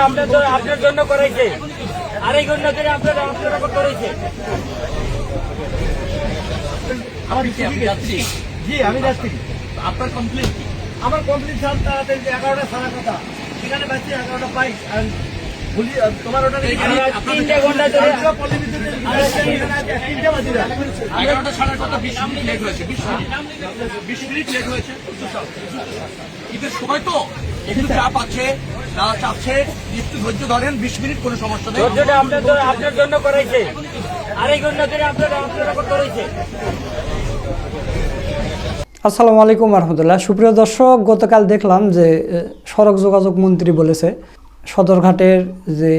আপনার জন্য করেছে, আরেক উন্নতির আপনার উপর করেছে। জি আমি যাচ্ছি। আপনার কমপ্লেন কি? আমার কমপ্লিট স্যার 11টা সারা কথা সেখানে পাচ্ছি 11টা পাই বলি তোমার ওটা 3 ঘন্টা ধরে 11টা সাড়ে 20 মিনিট লেট হয়েছে। 20 মিনিট লেট হয়েছে। ঈদের সময় তো একটু চাপ আছে, না চাপছে একটু ধৈর্য ধরেন। 20 মিনিট কোনো সমস্যা নেই। ধৈর্যটা আপনার জন্য করেছে, আরেক উন্নতির আপনার উপর করেছে। আসসালামু আলাইকুম রহমতুল্লাহ। সুপ্রিয় দর্শক, গতকাল দেখলাম যে সড়ক যোগাযোগ মন্ত্রী বলেছে সদরঘাটের যে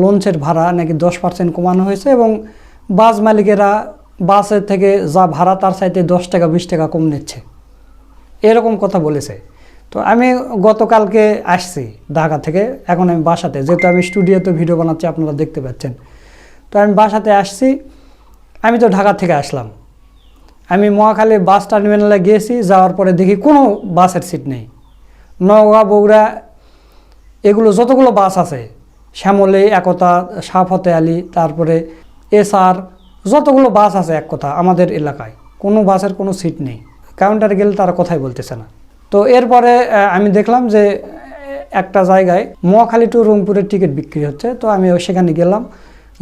লঞ্চের ভাড়া নাকি 10% কমানো হয়েছে এবং বাস মালিকেরা বাসের থেকে যা ভাড়া তার চাইতে 10 টাকা 20 টাকা কম নিচ্ছে, এরকম কথা বলেছে। তো আমি গতকালকে আসছি ঢাকা থেকে, এখন আমি বাসাতে, যেহেতু আমি স্টুডিওতে ভিডিও বানাচ্ছি আপনারা দেখতে পাচ্ছেন। তো আমি বাসাতে আসছি, আমি তো ঢাকা থেকে আসলাম, আমি মহাখালী বাস টার্মিনালে গিয়েছি, যাওয়ার পরে দেখি কোনো বাসের সিট নেই। নওগাঁ, বগুড়া, এগুলো যতগুলো বাস আছে, শ্যামলী, একতা, শাহ ফতে আলী, তারপরে এসআর, যতগুলো বাস আছে এক কথা আমাদের এলাকায় কোনো বাসের কোনো সিট নেই। কাউন্টারে গেলে তারা কথাই বলতেছে না। তো এরপরে আমি দেখলাম যে একটা জায়গায় মহাখালী টু রংপুরের টিকিট বিক্রি হচ্ছে। তো আমি সেখানে গেলাম,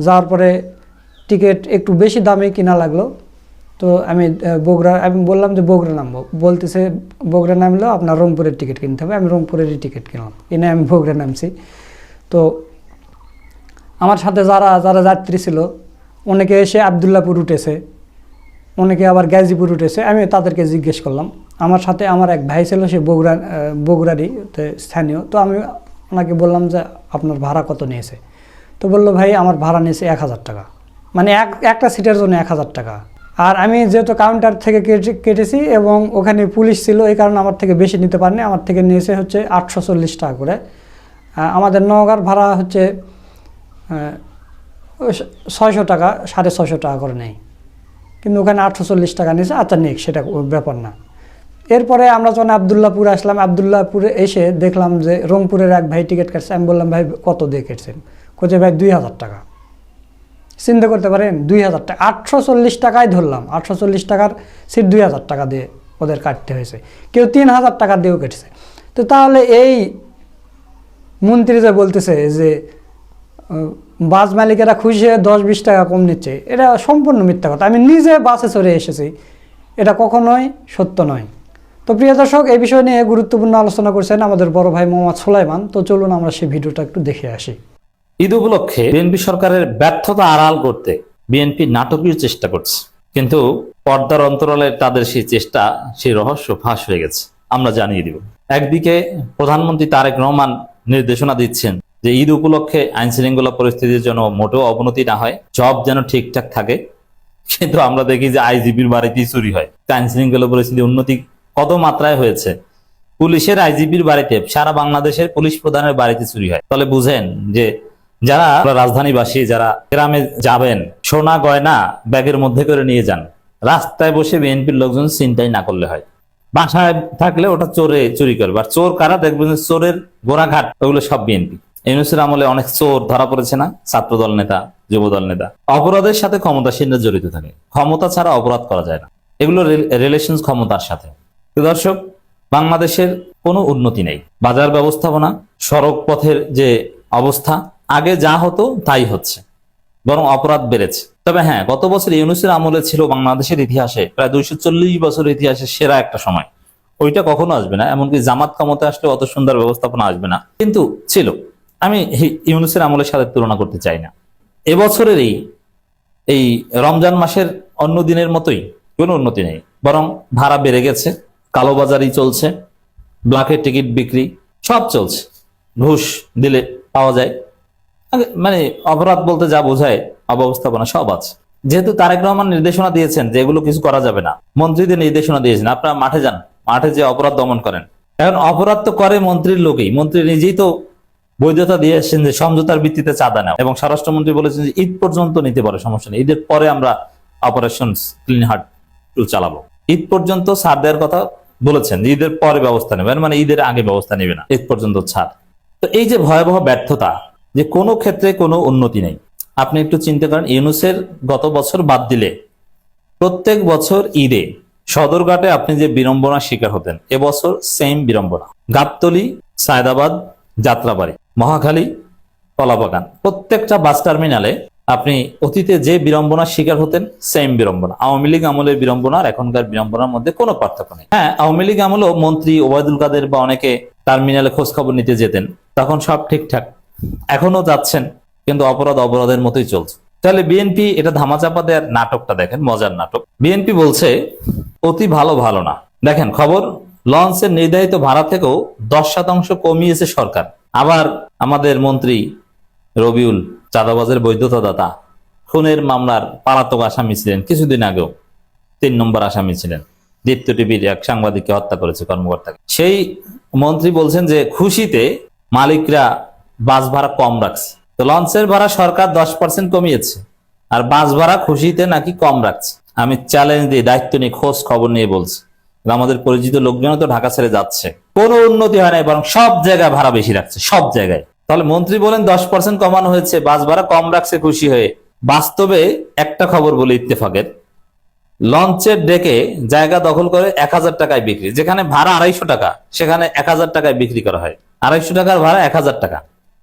যাওয়ার পরে টিকিট একটু বেশি দামে কিনা লাগলো। তো আমি বললাম যে বগুড়া নামবো, বলতেছে বগুড়া নামলেও আপনার রংপুরের টিকিট কিনতে হবে। আমি রংপুরেরই টিকিট কিনলাম, কিনে আমি বগুড়া নামছি। তো আমার সাথে যারা যাত্রী ছিল অনেকে এসে আবদুল্লাপুর উঠেছে, অনেকে আবার গাজীপুর উঠেছে। আমি তাদেরকে জিজ্ঞেস করলাম। আমার সাথে আমার এক ভাই ছিল, সে বগুড়ারই স্থানীয়। তো আমি ওনাকে বললাম যে আপনার ভাড়া কত নিয়েছে? তো বললো ভাই আমার ভাড়া নিয়েছে 1000 টাকা, মানে একটা সিটের জন্য 1000 টাকা। আর আমি যেহেতু কাউন্টার থেকে কেটেছি এবং ওখানে পুলিশ ছিল, এই কারণে আমার থেকে বেশি নিতে পারেনি। আমার থেকে নিয়েছে হচ্ছে 840 টাকা করে। আমাদের নওগাঁর ভাড়া হচ্ছে 600 টাকা, 650 টাকা করে নেই, কিন্তু ওখানে 840 টাকা নিয়েছে। আচ্ছা নিক, সেটা ব্যাপার না। এরপরে আমরা যখন আবদুল্লাপুর আসলাম, আবদুল্লাপুরে এসে দেখলাম যে রংপুরের এক ভাই টিকিট কাটছে। আমি বললাম ভাই কত দিয়ে কেটেছেন? কোচে ভাই 2000 টাকা। চিন্তা করতে পারেন, 2000 টাকা, 840 টাকায় ধরলাম, 840 টাকার সিট 2000 টাকা দিয়ে ওদের কাটতে হয়েছে। কেউ 3000 টাকা দিয়েও কেটেছে। তো তাহলে এই মন্ত্রী যে বলতেছে যে বাস মালিকেরা খুশি হয়ে 10-20 টাকা কম নিচ্ছে, এটা সম্পূর্ণ মিথ্যা কথা। আমি নিজে বাসে চড়ে এসেছি, এটা কখনোই সত্য নয়। তো প্রিয় দর্শক, এই বিষয় নিয়ে গুরুত্বপূর্ণ আলোচনা করছেন আমাদের বড় ভাই মোহাম্মদ সুলাইমান। তো চলুন আমরা সেই ভিডিওটা একটু দেখে আসি। ঈদ উপলক্ষে বিএনপি সরকারের ব্যর্থতা আড়াল করতে বিএনপি নাটকীয় চেষ্টা করছে, কিন্তু পর্দার অন্তরালে তাদের সেই চেষ্টা, সেই রহস্য ফাঁস হয়ে গেছে। আমরা জানিয়ে দিব। একদিকে প্রধানমন্ত্রী তারেক রহমান নির্দেশনা দিচ্ছেন যে ঈদ উপলক্ষে আইন শৃঙ্খলা পরিস্থিতির জন্য মোটেও অবনতি না হয়, সব যেন ঠিকঠাক থাকে। কিন্তু আমরা দেখি যে আইজিপির বাড়িতেই চুরি হয়। আইন শৃঙ্খলা পরিস্থিতি উন্নতি কত মাত্রায় হয়েছে, পুলিশের আইজিপির বাড়িতে, সারা বাংলাদেশের পুলিশ প্রধানের বাড়িতে চুরি হয়। তাহলে বুঝেন যে যারা রাজধানীবাসী, যারা গ্রামে যাবেন, সোনা গয়না ব্যাগের মধ্যে করে নিয়ে যান, রাস্তায় বসে বিএনপির লোকজন চিন্তাই না করলে হয়। বাসায় থাকলে ওটা চোরে চুরি করবে। আর চোর কারা দেখবেন, চোরের গোড়াঘাট ওগুলো সব বিএনপি। ইউনূসের আমলে অনেক চোর ধরা পড়েছে না, ছাত্রদল নেতা, যুবদল নেতা। অপরাধের সাথে ক্ষমতাসীনরা জড়িত থাকে, ক্ষমতা ছাড়া অপরাধ করা যায় না, এগুলো রিলেশন ক্ষমতার সাথে। তো দর্শক, বাংলাদেশের কোনো উন্নতি নেই। বাজার ব্যবস্থাপনা, সড়ক পথের যে অবস্থা, আগে যা হতো তাই হচ্ছে, বরং অপরাধ বেড়েছে। তবে হ্যাঁ, গত বছর ইউনূসের আমলে ছিল বাংলাদেশের ইতিহাসে প্রায় 240 বছর ইতিহাসে সেরা একটা সময়। ওইটা কখনো আসবে না, এমনকি জামাত ক্ষমতা আসলে অত সুন্দর ব্যবস্থাপনা আসবে না, কিন্তু ছিল। আমি ইউনূসের আমলের সাথে তুলনা করতে চাই না। এবছরের এই রমজান মাসের অন্য দিনের মতোই কোনো উন্নতি নেই, বরং ভাড়া বেড়ে গেছে, কালোবাজারি চলছে, ব্ল্যাকের টিকিট বিক্রি সব চলছে, ঘুষ দিলে পাওয়া যায়, মানে অপরাধ বলতে যা বোঝায় অব্যবস্থাপনা সব আছে। যেহেতু তারেক রহমান নির্দেশনা দিয়েছেন যে এগুলো কিছু করা যাবে না, মন্ত্রীদের নির্দেশনা দিয়েছেন আপনারা মাঠে যান, মাঠে যে অপরাধ দমন করেন। এখন অপরাধ তো করে মন্ত্রীর লোকেই, মন্ত্রী নিজেই তো বৈধতা দিয়ে এসেছেন যে সমঝোতার ভিত্তিতে চাঁদা নেওয়া, এবং স্বরাষ্ট্রমন্ত্রী বলেছেন যে ঈদ পর্যন্ত নিতে পারে, সমস্যা নেই, ঈদের পরে আমরা অপারেশন ক্লিন হার্ট চালাবো। ঈদ পর্যন্ত ছাড় দেওয়ার কথা বলেছেন, ঈদের পরে ব্যবস্থা নেবেন, মানে ঈদের আগে ব্যবস্থা নেবে না, ঈদ পর্যন্ত ছাড়। তো এই যে ভয়াবহ ব্যর্থতা, যে কোনো ক্ষেত্রে কোনো উন্নতি নেই। আপনি একটু চিন্তা করেন, ইউনূসের গত বছর বাদ দিলে প্রত্যেক বছর ঈদে সদরঘাটে আপনি যে বিড়ম্বনার শিকার হতেন, এবছর সেম বিড়ম্বনা। গাবতলী, সায়দাবাদ, যাত্রাবাড়ি, মহাখালী, কলাবাগান, প্রত্যেকটা বাস টার্মিনালে আপনি অতীতে যে বিড়ম্বনার শিকার হতেন সেম বিড়ম্বনা। আওয়ামী লীগ আমলের বিড়ম্বনা আর এখনকার বিড়ম্বনার মধ্যে কোনো পার্থক্য নেই। হ্যাঁ, আওয়ামী লীগ আমলেও মন্ত্রী ওবায়দুল কাদের বা অনেকে টার্মিনালে খোঁজ খবর নিতে যেতেন, তখন সব ঠিকঠাক। এখনো যাচ্ছেন, কিন্তু অপরাধের মতোই চলছে। তাহলে বিএনপি এটা ধামাচাপা দেওয়ার নাটকটা দেখেন, মজার নাটক। বিএনপি বলছে অতি ভালো না। দেখেন খবর, লঞ্চের নির্ধারিত ভাড়া থেকেও 10% কমিয়েছে সরকার। আবার আমাদের মন্ত্রী রবিউল, চাঁদাবাজের বৈধতা দাতা, খুনের মামলার পলাতক আসামি ছিলেন, কিছুদিন আগেও 3 নম্বর আসামি ছিলেন, দীপ্ত টিভির এক সাংবাদিককে হত্যা করেছে কর্মকর্তাকে। সেই মন্ত্রী বলছেন যে খুশিতে মালিকরা বাস ভাড়া কম রাখছে। তো লঞ্চের ভাড়া সরকার 10% কমিয়েছে, আর বাস ভাড়া খুশিতে নাকি কম রাখছে। আমি চ্যালেঞ্জ দিয়ে, দায়িত্ব নিয়ে, খোঁজ খবর নিয়ে বলছি, আমাদের পরিচিত লোকজন তো ঢাকা ছেড়ে যাচ্ছে, কোনো উন্নতি হয় না, বরং সব জায়গায় ভাড়া বেশি রাখছে, সব জায়গায়। তাহলে মন্ত্রী বলেন 10% কমানো হয়েছে, বাস ভাড়া কম রাখছে খুশি হয়ে। বাস্তবে একটা খবর বলে ইত্তেফাকের, লঞ্চের ডেকে জায়গা দখল করে 1000 টাকায় বিক্রি, যেখানে ভাড়া 250 টাকা সেখানে 1000 টাকায় বিক্রি করা হয়। 250 টাকার ভাড়া 1000 টাকা,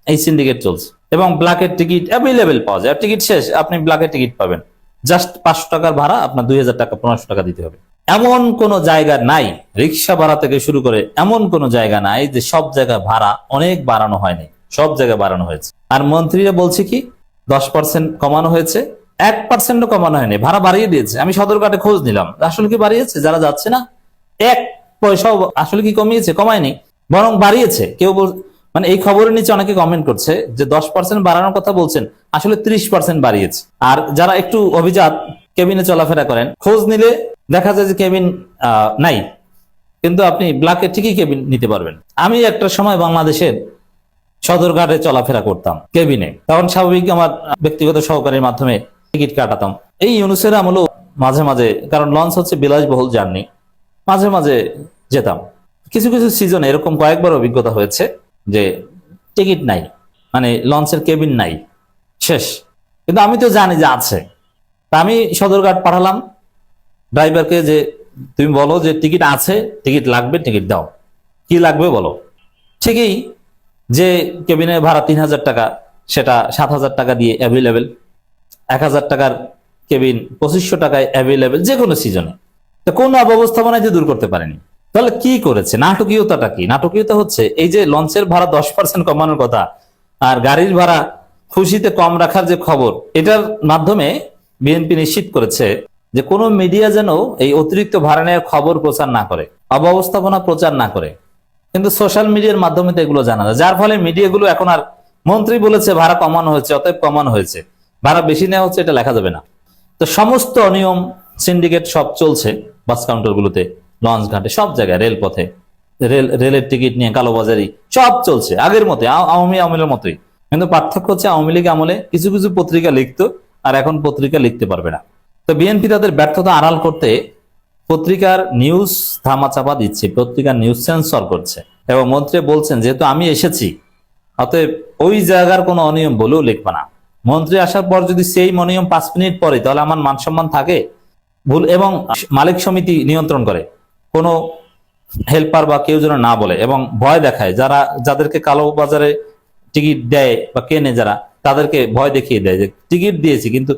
এই সিন্ডিকেট চলছে। এবং ব্ল্যাকের টিকিট অ্যাভেলেবেল পাওয়া যায়, টিকিট শেষ আপনি ব্ল্যাকের টিকিট পাবেন, জাস্ট 500 টাকার ভাড়া আপনার 2000 টাকা 1500 টাকা দিতে হবে। এমন কোন জায়গা নাই, রিক্সা ভাড়া থেকে শুরু করে এমন কোন জায়গা নাই যে সব জায়গায় ভাড়া অনেক বাড়ানো হয়নি, সব জায়গায় বাড়ানো হয়েছে। আর মন্ত্রীরা বলছে কি 10% কমানো হয়েছে, 1% কমানো হয়নি, ভাড়া বাড়িয়ে দিয়েছে। আমি সদরঘাটে খোঁজ নিলাম, আসলে কি বাড়িয়েছে? যারা যাচ্ছে না 1 পয়সাও আসলে কি কমিয়েছে? কমায়নি, বরং বাড়িয়েছে। কেউ মানে এই খবরের নিচে অনেকে কমেন্ট করছে যে 10% বাড়ানোর কথা বলছেন, আসলে 30% বাড়িয়েছে। আর যারা একটু অভিজাত, কেবিনে চলাফেরা করেন, খোঁজ নিলে দেখা যায় যে কেবিন নাই, কিন্তু আপনি ব্ল্যাকে ঠিকই কেবিন নিতে পারবেন। আমি একটা সময় বাংলাদেশের সদরঘাটে চলাফেরা করতাম কেবিনে, তখন স্বাভাবিক আমার ব্যক্তিগত সহকারীর মাধ্যমে টিকিট কাটাতাম। এই ইউনূসের আমলেও মাঝে মাঝে, কারণ লঞ্চ হচ্ছে বিলাসবহুল জার্নি, মাঝে মাঝে যেতাম। কিছু কিছু সিজনে এরকম কয়েকবার অভিজ্ঞতা হয়েছে যে টিকিট নাই, মানে লঞ্চের কেবিন নাই, শেষ। কিন্তু আমি তো জানি যে আছে, তা আমি সদরঘাট পাঠালাম ড্রাইভারকে যে তুমি বলো যে টিকিট আছে, টিকিট লাগবে, টিকিট দাও, কি লাগবে বলো। ঠিকই যে কেবিনের ভাড়া 3000 টাকা, সেটা 7000 টাকা দিয়ে অ্যাভেলেবেল। 1000 টাকার কেবিন 2500 টাকায় অ্যাভেলেবেল যে কোনো সিজনে। তো কোনো অব্যবস্থাপনায় যে দূর করতে পারেনি। তাহলে কি করেছে? নাটকীয়তাটা কি? নাটকীয়তা হচ্ছে এই যে লঞ্চের ভাড়া 10% কমানোর কথা আর গাড়ির ভাড়া খুশিতে কম রাখার যে খবর, এটার মাধ্যমে বিএনপি নিশ্চিত করেছে যে কোনো মিডিয়া যেন এই অতিরিক্ত ভাড়া নেওয়ার খবর প্রচার না করে, অব্যবস্থাপনা প্রচার না করে। কিন্তু সোশ্যাল মিডিয়ার মাধ্যমে তো এগুলো জানা যায়, যার ফলে মিডিয়াগুলো এখন আর মন্ত্রী বলেছে ভাড়া কমানো হয়েছে অতএব কমানো হয়েছে, ভাড়া বেশি নেওয়া হচ্ছে এটা লেখা যাবে না। তো সমস্ত অনিয়ম, সিন্ডিকেট সব চলছে বাস কাউন্টারগুলোতে, লঞ্চ ঘাটে, সব জায়গায়, রেলপথে, রেলের টিকিট নিয়ে কালোবাজারি সব চলছে আগের মতো, আওয়ামী আমলের মতোই। কিন্তু পার্থক্য হচ্ছে আওয়ামী লীগ আমলে কিছু কিছু পত্রিকা লিখতো, আর এখন পত্রিকা লিখতে পারবে না। তো বিএনপি তাদের ব্যর্থতা আড়াল করতে পত্রিকার নিউজ ধামাচাপা দিচ্ছে, পত্রিকার নিউজ সেন্সর করছে। এবং মন্ত্রী বলছেন যেহেতু আমি এসেছি অতএব ওই জায়গার কোনো অনিয়ম বলেও লিখবে না। মন্ত্রী আসার পর যদি সেই অনিয়ম 5 মিনিট পরে, তাহলে আমার মান সম্মান থাকে? ভুল। এবং মালিক সমিতি নিয়ন্ত্রণ করে, কোনো হেল্পার বা কেউ যেন না বলে এবং ভয় দেখায়, যাদেরকে কালো বাজারে টিকিট দেয় বা কেনে যারা, তাদেরকে ভয় দেখিয়ে দেয় যে টিকিট দিয়েছি কিন্তু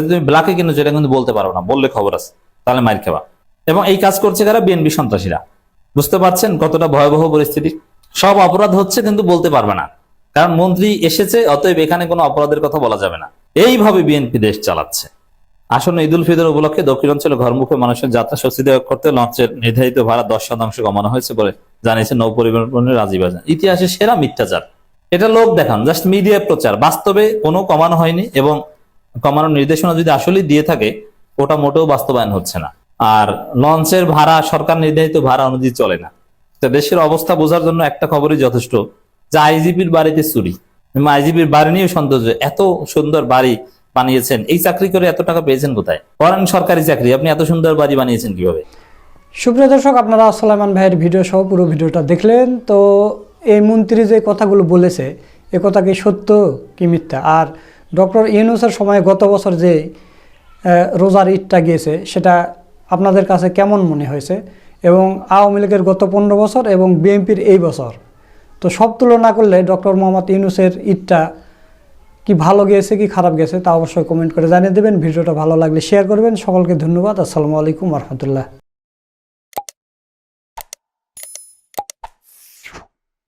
তুমি ব্ল্যাকে কিনেছো, এটা কিন্তু বলতে পারো না, বললে খবর আছে, তাহলে মার খাবা। এবং এই কাজ করছে কারা? বিএনপি সন্ত্রাসীরা। বুঝতে পারছেন কতটা ভয়াবহ পরিস্থিতি? সব অপরাধ হচ্ছে কিন্তু বলতে পারবে না, কারণ মন্ত্রী এসেছে, অতএব এখানে কোনো অপরাধের কথা বলা যাবে না। এইভাবে বিএনপি দেশ চালাচ্ছে। আসন্ন ঈদ উল ফিতর উপলক্ষে দক্ষিণাঞ্চলে ঘরমুখী মানুষের যাত্রা স্বস্তিদায়ক করতে লঞ্চের নির্ধারিত ভাড়া 10% কমানো হয়েছে বলে জানিয়েছে নৌ পরিবহন রাজীব হাসান। ইতিহাসে সেরা মিথ্যাচার, এটা লোক দেখান, জাস্ট মিডিয়া প্রচার, বাস্তবে কোনো কমানো হয়নি। এবং কমানোর নির্দেশনা যদি আসলে দিয়ে থাকে, ওটা মোটেও বাস্তবায়ন হচ্ছে না। আর লঞ্চের ভাড়া সরকার নির্ধারিত ভাড়া অনুযায়ী চলে না। তো দেশের অবস্থা বোঝার জন্য একটা খবরই যথেষ্ট, যে আইজিপির বাড়িতে চুরি। আইজিপির বাড়ি নিয়ে সন্দেহ, এত সুন্দর বাড়ি বানিয়েছেন, এই চাকরি করে এত টাকা পেয়েছেন কোথায়? করেন সরকারি চাকরি, আপনি এত সুন্দর বাড়ি বানিয়েছেন কিভাবে? সুপ্রিয় দর্শক, আপনারা সুলাইমান ভাইয়ের ভিডিও সহ পুরো ভিডিওটা দেখলেন। তো এই মন্ত্রী যে কথাগুলো বলেছে এ কথা কি সত্য কি মিথ্যা? আর ডক্টর ইউনূসের সময় গত বছর যে রোজার ঈদটা গিয়েছে সেটা আপনাদের কাছে কেমন মনে হয়েছে? এবং আওয়ামী লীগের গত 15 বছর এবং বিএনপির এই বছর, তো সব তুলনা করলে ডক্টর মোহাম্মদ ইউনূসের ঈদটা কি ভালো গিয়েছে কি খারাপ গেছে তা অবশ্যই কমেন্ট করে জানিয়ে দেবেন। ভিডিওটা ভালো লাগলে শেয়ার করবেন। সকলকে ধন্যবাদ। আসসালামু আলাইকুম রহমতুল্লাহ।